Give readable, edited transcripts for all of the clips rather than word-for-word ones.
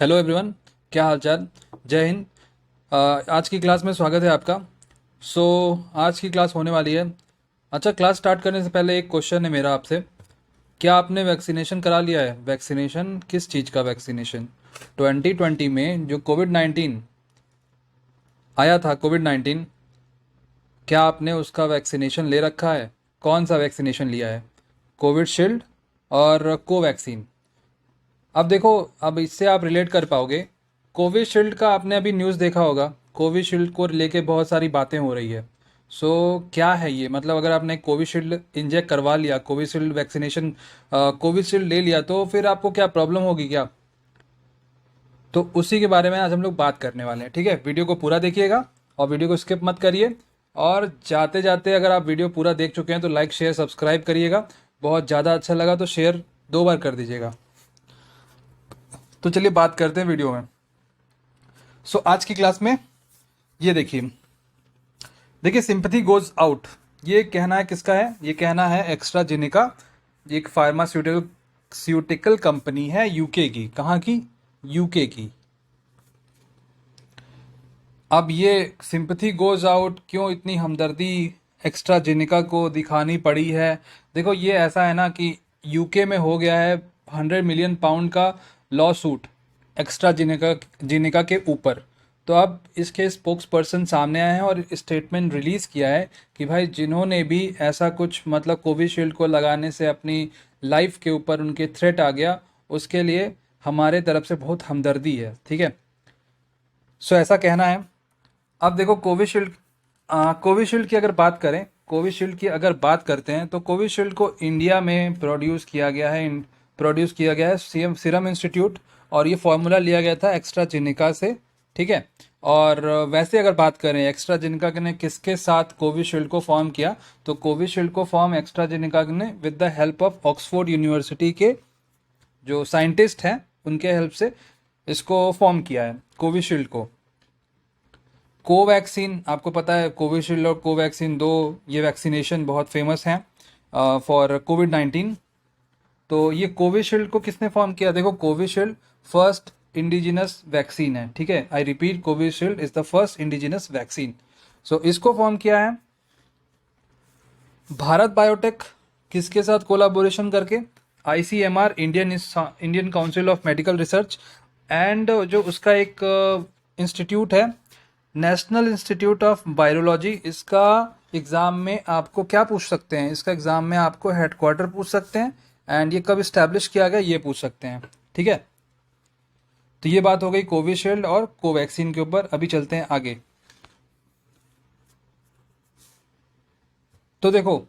Hello everyone. क्या हाल चाल। जय हिंद। आज की क्लास में स्वागत है आपका। सो आज की क्लास होने वाली है। अच्छा, क्लास स्टार्ट करने से पहले एक क्वेश्चन है मेरा आपसे। क्या आपने वैक्सीनेशन करा लिया है? वैक्सीनेशन किस चीज़ का वैक्सीनेशन? 2020 में जो कोविड 19 आया था, कोविड 19, क्या आपने उसका वैक्सीनेशन ले रखा है? कौन सा वैक्सीनेशन लिया है? कोविशील्ड और कोवैक्सीन। अब देखो, अब इससे आप रिलेट कर पाओगे। कोविशील्ड का आपने अभी न्यूज़ देखा होगा, कोविशील्ड को लेके बहुत सारी बातें हो रही है। सो क्या है ये, मतलब अगर आपने कोविशील्ड इंजेक्ट करवा लिया, कोविशील्ड वैक्सीनेशन, कोविशील्ड ले लिया, तो फिर आपको क्या प्रॉब्लम होगी क्या? तो उसी के बारे में आज हम लोग बात करने वाले हैं। ठीक है, वीडियो को पूरा देखिएगा और वीडियो को स्किप मत करिए। और जाते जाते अगर आप वीडियो पूरा देख चुके हैं तो लाइक शेयर सब्सक्राइब करिएगा। बहुत ज़्यादा अच्छा लगा तो शेयर 2 बार कर दीजिएगा। तो चलिए बात करते हैं वीडियो में। सो आज की क्लास में ये देखिए, सिंपैथी गोज आउट। ये कहना है किसका है? ये कहना है एक्स्ट्राजेनेका। ये एक फार्मास्यूटिकल कंपनी है यूके की। कहाँ की? यूके की। अब ये सिंपैथी गोज आउट क्यों, इतनी हमदर्दी एक्स्ट्राजेनेका को दिखानी पड़ी है? देखो, ये ऐसा है ना कि यूके में हो गया है 100 मिलियन पाउंड का लॉ सूट एक्स्ट्राजेनेका जेनेका के ऊपर। तो अब इसके स्पोक्स पर्सन सामने आए हैं और स्टेटमेंट रिलीज़ किया है कि भाई जिन्होंने भी ऐसा कुछ, मतलब कोविशील्ड को लगाने से अपनी लाइफ के ऊपर उनके थ्रेट आ गया, उसके लिए हमारे तरफ से बहुत हमदर्दी है। ठीक है, सो ऐसा कहना है। अब देखो, कोविशील्ड की अगर बात करें, कोविशील्ड की अगर बात करते हैं तो कोविशील्ड को इंडिया में प्रोड्यूस किया गया है सीरम इंस्टीट्यूट। और ये फॉर्मूला लिया गया था एक्स्ट्राजेनेका से। ठीक है। और वैसे अगर बात करें एक्स्ट्राजेनेका ने किसके साथ कोविशील्ड को फॉर्म किया, तो कोविशील्ड को फॉर्म एक्स्ट्राजेनेका ने with the help of Oxford university के जो साइंटिस्ट हैं, उनके हेल्प से इसको फॉर्म किया है कोविशील्ड को। कोवैक्सीन, आपको पता है कोविशील्ड और कोवैक्सीन दो ये वैक्सीनेशन बहुत फेमस हैं फॉर कोविड 19। तो ये कोविशील्ड को किसने फॉर्म किया? देखो, कोविशील्ड फर्स्ट इंडिजिनस वैक्सीन है। ठीक है, I repeat, Covishield is the first indigenous vaccine. So इसको फॉर्म किया है भारत बायोटेक। किसके साथ कोलाबोरेशन करके? ICMR, Indian council of medical research, and जो उसका एक इंस्टीट्यूट है, नेशनल इंस्टीट्यूट ऑफ वायरोलॉजी। इसका एग्ज़ाम में आपको क्या पूछ सकते हैं? इसका एग्ज़ाम में आपको हेडक्वार्टर पूछ सकते हैं, एंड ये कब इस्टेब्लिश किया गया ये पूछ सकते हैं। ठीक है, तो ये बात हो गई कोविशील्ड और कोवैक्सीन के ऊपर। अभी चलते हैं आगे। तो देखो,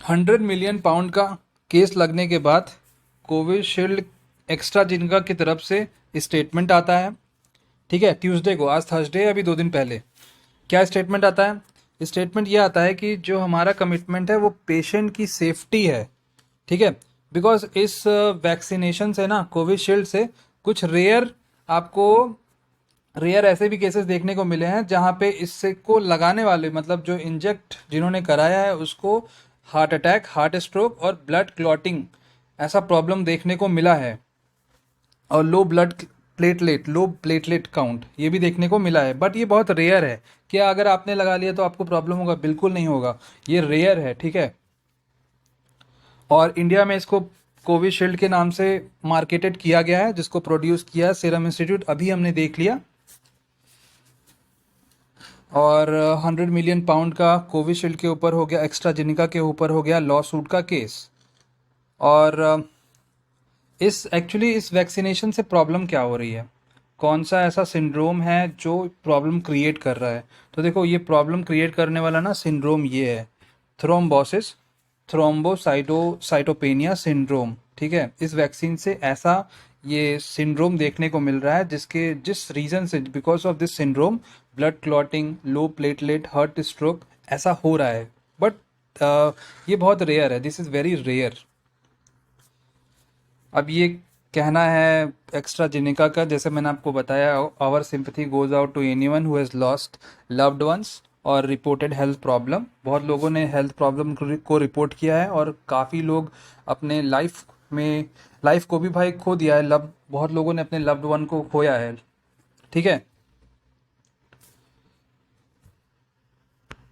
100 मिलियन पाउंड का केस लगने के बाद कोविशील्ड एक्स्ट्राजेनेका की तरफ से स्टेटमेंट आता है। ठीक है, ट्यूसडे को, आज थर्सडे है, अभी 2 दिन पहले। क्या स्टेटमेंट आता है? स्टेटमेंट ये आता है कि जो हमारा कमिटमेंट है वो पेशेंट की सेफ्टी है। ठीक है, बिकॉज इस वैक्सीनेशन से ना, कोविशील्ड से कुछ आपको रेयर ऐसे भी केसेस देखने को मिले हैं जहाँ पे इससे को लगाने वाले, मतलब जो इंजेक्ट जिन्होंने कराया है, उसको हार्ट अटैक, हार्ट स्ट्रोक और ब्लड क्लॉटिंग ऐसा प्रॉब्लम देखने को मिला है। और लो प्लेटलेट काउंट ये भी देखने को मिला है। बट ये बहुत रेयर है। क्या अगर आपने लगा लिया तो आपको प्रॉब्लम होगा? बिल्कुल नहीं होगा, ये रेयर है। ठीक है, और इंडिया में इसको कोविशील्ड के नाम से मार्केटेड किया गया है, जिसको प्रोड्यूस किया है सीरम इंस्टीट्यूट, अभी हमने देख लिया। और 100 मिलियन पाउंड का कोविशील्ड के ऊपर हो गया, एक्स्ट्राजेनेका के ऊपर हो गया लॉ सूट का केस। और इस वैक्सीनेशन से प्रॉब्लम क्या हो रही है? कौन सा ऐसा सिंड्रोम है जो प्रॉब्लम क्रिएट कर रहा है? तो देखो, ये प्रॉब्लम क्रिएट करने वाला ना सिंड्रोम ये है थ्रोम्बोसिस थ्रोम्बोसाइटोपेनिया सिंड्रोम। ठीक है, इस वैक्सीन से ऐसा ये सिंड्रोम देखने को मिल रहा है, जिस रीज़न से, because of this syndrome, blood clotting, low platelet, heart stroke ऐसा हो रहा है। बट ये बहुत रेयर है, दिस इज़ वेरी रेयर। अब ये कहना है एक्स्ट्राजेनेका का, जैसे मैंने आपको बताया, our sympathy goes out to anyone who has lost loved ones और रिपोर्टेड हेल्थ प्रॉब्लम। बहुत लोगों ने हेल्थ प्रॉब्लम को रिपोर्ट किया है और काफ़ी लोग अपने लाइफ में लाइफ को भी भाई खो दिया है, बहुत लोगों ने अपने लव्ड वन को खोया है। ठीक है,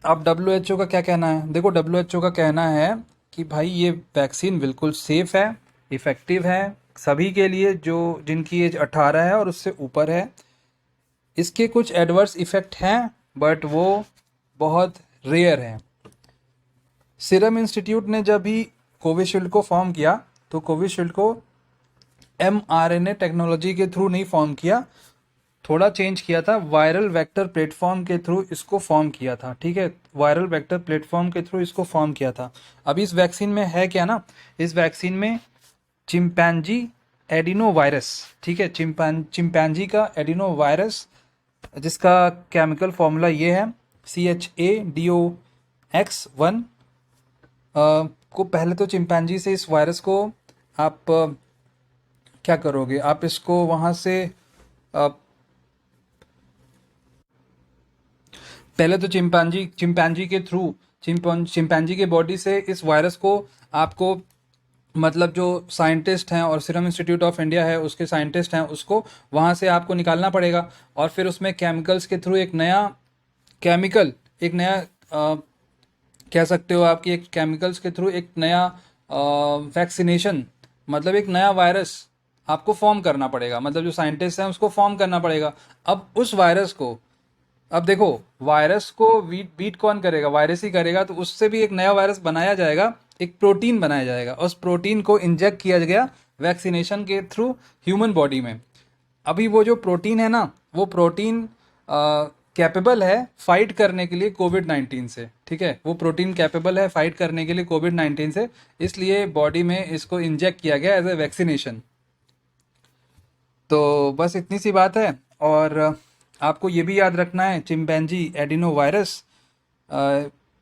अब WHO का क्या कहना है? देखो, WHO का कहना है कि भाई ये वैक्सीन बिल्कुल सेफ है, इफ़ेक्टिव है सभी के लिए जो जिनकी एज 18 है और उससे ऊपर है। इसके कुछ एडवर्स इफ़ेक्ट हैं बट वो बहुत रेयर हैं। सीरम इंस्टीट्यूट ने जब भी कोविशील्ड को फॉर्म किया तो कोविशील्ड को mRNA टेक्नोलॉजी के थ्रू नहीं फॉर्म किया, थोड़ा चेंज किया था, वायरल वेक्टर प्लेटफॉर्म के थ्रू इसको फॉर्म किया था। ठीक है, वायरल वेक्टर प्लेटफॉर्म के थ्रू इसको फॉर्म किया था। अभी इस वैक्सीन में है क्या ना, इस वैक्सीन में चिंपैंजी एडिनो वायरस, ठीक है, चिंपैंजी का एडिनो वायरस, जिसका केमिकल फॉर्मूला ये है CHADOX1। को पहले तो चिंपैंजी से इस वायरस को आप क्या करोगे, आप इसको वहाँ से पहले तो चिंपैंजी के थ्रू चिंपैंजी के बॉडी से इस वायरस को आपको, मतलब जो साइंटिस्ट हैं और सीरम इंस्टीट्यूट ऑफ इंडिया है उसके साइंटिस्ट हैं, उसको वहाँ से आपको निकालना पड़ेगा और फिर उसमें केमिकल्स के थ्रू एक नया केमिकल, एक नया कह सकते हो आपकी, एक केमिकल्स के थ्रू एक नया वैक्सीनेशन, मतलब एक नया वायरस आपको फॉर्म करना पड़ेगा, मतलब जो साइंटिस्ट हैं उसको फॉर्म करना पड़ेगा। अब उस वायरस को, अब देखो, वायरस को बीट कौन करेगा? वायरस ही करेगा। तो उससे भी एक नया वायरस बनाया जाएगा, एक प्रोटीन बनाया जाएगा, उस प्रोटीन को इंजेक्ट किया गया वैक्सीनेशन के थ्रू ह्यूमन बॉडी में। अभी वो जो प्रोटीन है ना, वो प्रोटीन कैपेबल है फाइट करने के लिए कोविड-19 से। ठीक है, वो प्रोटीन कैपेबल है फाइट करने के लिए कोविड-19 से, इसलिए बॉडी में इसको इंजेक्ट किया गया एज ए वैक्सीनेशन। तो बस इतनी सी बात है। और आपको ये भी याद रखना है chimpanzee adeno virus,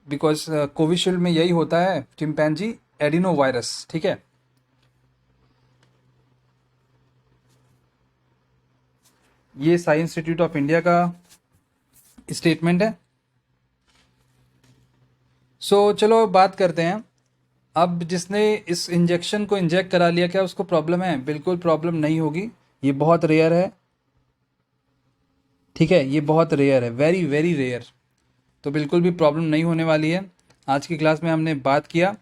because Covishield में यही होता है, चिंपैंजी एडिनो वायरस। ठीक है, ये साइंस इंस्टीट्यूट ऑफ इंडिया का स्टेटमेंट है। सो चलो बात करते हैं। अब जिसने इस इंजेक्शन को इंजेक्ट करा लिया, क्या उसको प्रॉब्लम है? बिल्कुल प्रॉब्लम नहीं होगी, ये बहुत रेयर है। ठीक है, ये बहुत रेयर है, वेरी वेरी रेयर, तो बिल्कुल भी प्रॉब्लम नहीं होने वाली है। आज की क्लास में हमने बात किया,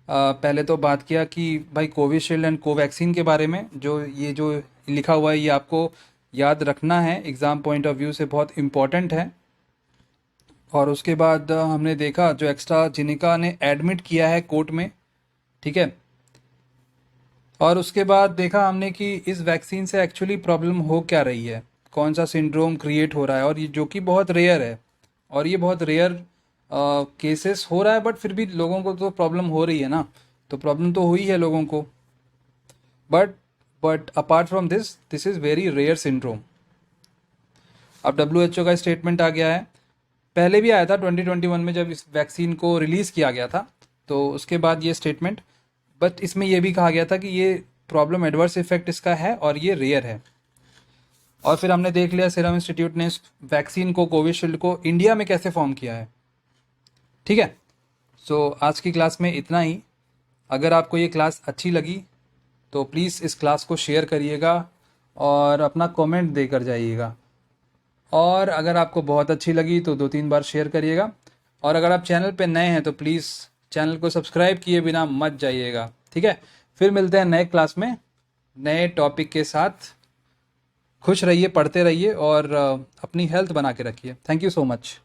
पहले तो बात किया कि भाई कोविशील्ड एंड कोवैक्सीन के बारे में, जो ये जो लिखा हुआ है ये आपको याद रखना है, एग्ज़ाम पॉइंट ऑफ व्यू से बहुत इम्पॉर्टेंट है। और उसके बाद हमने देखा जो एस्ट्राजेनेका ने एडमिट किया है कोर्ट में। ठीक है, और उसके बाद देखा हमने कि इस वैक्सीन से एक्चुअली प्रॉब्लम हो क्या रही है, कौन सा सिंड्रोम क्रिएट हो रहा है, और ये जो कि बहुत रेयर है, और ये बहुत रेयर केसेस हो रहा है, बट फिर भी लोगों को तो प्रॉब्लम हो रही है ना, तो प्रॉब्लम तो हुई है लोगों को, but apart from this is very rare syndrome. अब WHO का स्टेटमेंट आ गया है, पहले भी आया था 2021 में जब इस वैक्सीन को रिलीज़ किया गया था, तो उसके बाद ये स्टेटमेंट, बट इसमें यह भी कहा गया था कि ये प्रॉब्लम एडवर्स इफेक्ट इसका है और ये रेयर है। और फिर हमने देख लिया सीरम इंस्टीट्यूट ने इस वैक्सीन को, कोविशील्ड को, इंडिया में कैसे फॉर्म किया है। ठीक है, सो आज की क्लास में इतना ही। अगर आपको ये क्लास अच्छी लगी तो प्लीज़ इस क्लास को शेयर करिएगा और अपना कमेंट देकर जाइएगा, और अगर आपको बहुत अच्छी लगी तो 2-3 बार शेयर करिएगा, और अगर आप चैनल पे नए हैं तो प्लीज़ चैनल को सब्सक्राइब किए बिना मत जाइएगा। ठीक है, फिर मिलते हैं नए क्लास में नए टॉपिक के साथ। खुश रहिए, पढ़ते रहिए और अपनी हेल्थ बना के रखिए। Thank you so much.